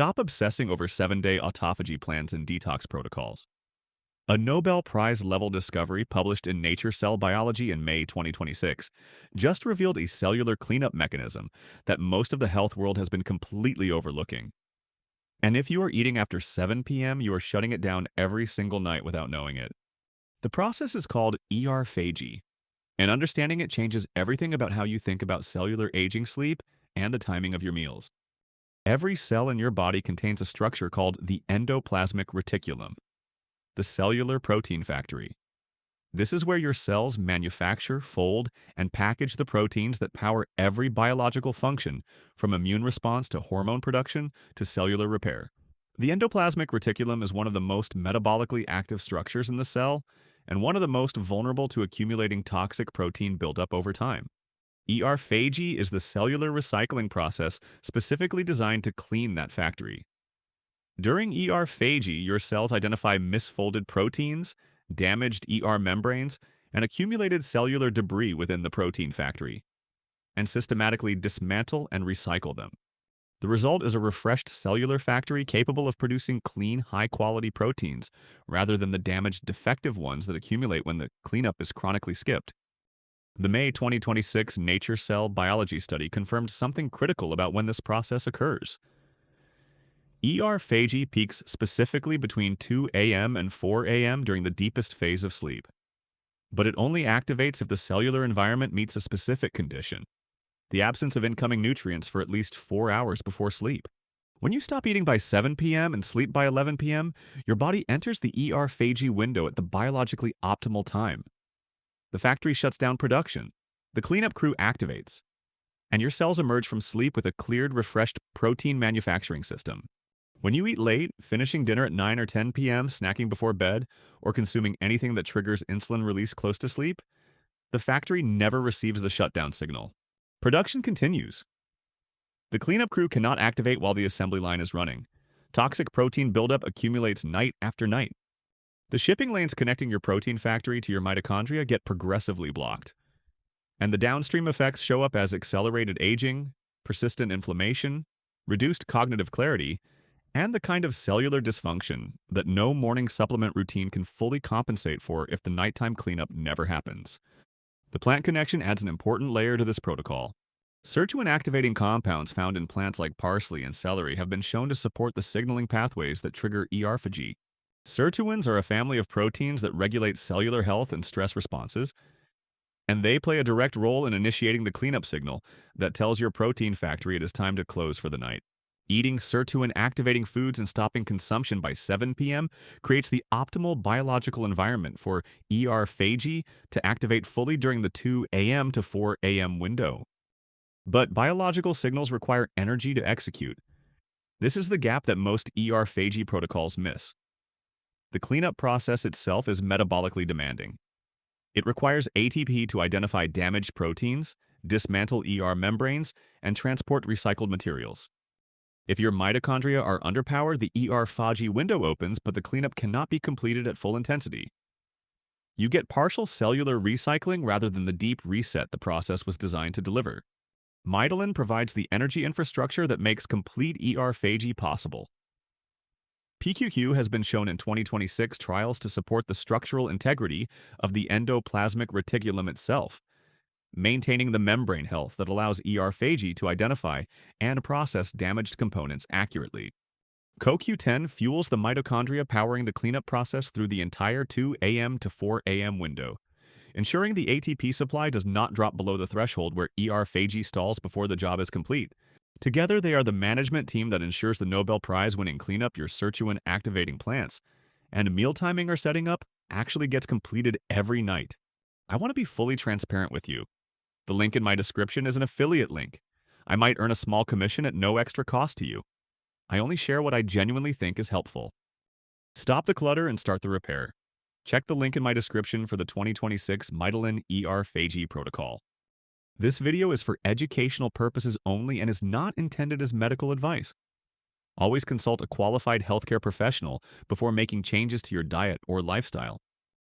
Stop obsessing over 7-day autophagy plans and detox protocols. A Nobel Prize level discovery published in Nature Cell Biology in May 2026 just revealed a cellular cleanup mechanism that most of the health world has been completely overlooking. And if you are eating after 7 p.m., you are shutting it down every single night without knowing it. The process is called ER-phagy, and understanding it changes everything about how you think about cellular aging, sleep, and the timing of your meals. Every cell in your body contains a structure called the endoplasmic reticulum, the cellular protein factory. This is where your cells manufacture, fold, and package the proteins that power every biological function, from immune response to hormone production to cellular repair. The endoplasmic reticulum is one of the most metabolically active structures in the cell and one of the most vulnerable to accumulating toxic protein buildup over time. ER-phagy is the cellular recycling process specifically designed to clean that factory. During ER-phagy, your cells identify misfolded proteins, damaged ER membranes, and accumulated cellular debris within the protein factory, and systematically dismantle and recycle them. The result is a refreshed cellular factory capable of producing clean, high-quality proteins, rather than the damaged, defective ones that accumulate when the cleanup is chronically skipped. The May 2026 Nature Cell Biology study confirmed something critical about when this process occurs. ER-phagy peaks specifically between 2 a.m. and 4 a.m. during the deepest phase of sleep. But it only activates if the cellular environment meets a specific condition: the absence of incoming nutrients for at least 4 hours before sleep. When you stop eating by 7 p.m. and sleep by 11 p.m., your body enters the ER-phagy window at the biologically optimal time. The factory shuts down production, the cleanup crew activates, and your cells emerge from sleep with a cleared, refreshed protein manufacturing system. When you eat late, finishing dinner at 9 or 10 p.m., snacking before bed, or consuming anything that triggers insulin release close to sleep, the factory never receives the shutdown signal. Production continues. The cleanup crew cannot activate while the assembly line is running. Toxic protein buildup accumulates night after night. The shipping lanes connecting your protein factory to your mitochondria get progressively blocked. And the downstream effects show up as accelerated aging, persistent inflammation, reduced cognitive clarity, and the kind of cellular dysfunction that no morning supplement routine can fully compensate for if the nighttime cleanup never happens. The plant connection adds an important layer to this protocol. Sirtuin-activating compounds found in plants like parsley and celery have been shown to support the signaling pathways that trigger ER-phagy. Sirtuins are a family of proteins that regulate cellular health and stress responses, and they play a direct role in initiating the cleanup signal that tells your protein factory it is time to close for the night. Eating sirtuin-activating foods and stopping consumption by 7 p.m. creates the optimal biological environment for ER-phagy to activate fully during the 2 a.m. to 4 a.m. window. But biological signals require energy to execute. This is the gap that most ER-phagy protocols miss. The cleanup process itself is metabolically demanding. It requires ATP to identify damaged proteins, dismantle ER membranes, and transport recycled materials. If your mitochondria are underpowered, the ER-phagy window opens, but the cleanup cannot be completed at full intensity. You get partial cellular recycling rather than the deep reset the process was designed to deliver. Mitolyn provides the energy infrastructure that makes complete ER-phagy possible. PQQ has been shown in 2026 trials to support the structural integrity of the endoplasmic reticulum itself, maintaining the membrane health that allows ER-phagy to identify and process damaged components accurately. CoQ10 fuels the mitochondria, powering the cleanup process through the entire 2 a.m. to 4 a.m. window, ensuring the ATP supply does not drop below the threshold where ER-phagy stalls before the job is complete. Together, they are the management team that ensures the Nobel Prize-winning cleanup your Sirtuin-activating plants, and meal timing or setting up actually gets completed every night. I want to be fully transparent with you. The link in my description is an affiliate link. I might earn a small commission at no extra cost to you. I only share what I genuinely think is helpful. Stop the clutter and start the repair. Check the link in my description for the 2026 Mitolyn ER-phagy protocol. This video is for educational purposes only and is not intended as medical advice. Always consult a qualified healthcare professional before making changes to your diet or lifestyle.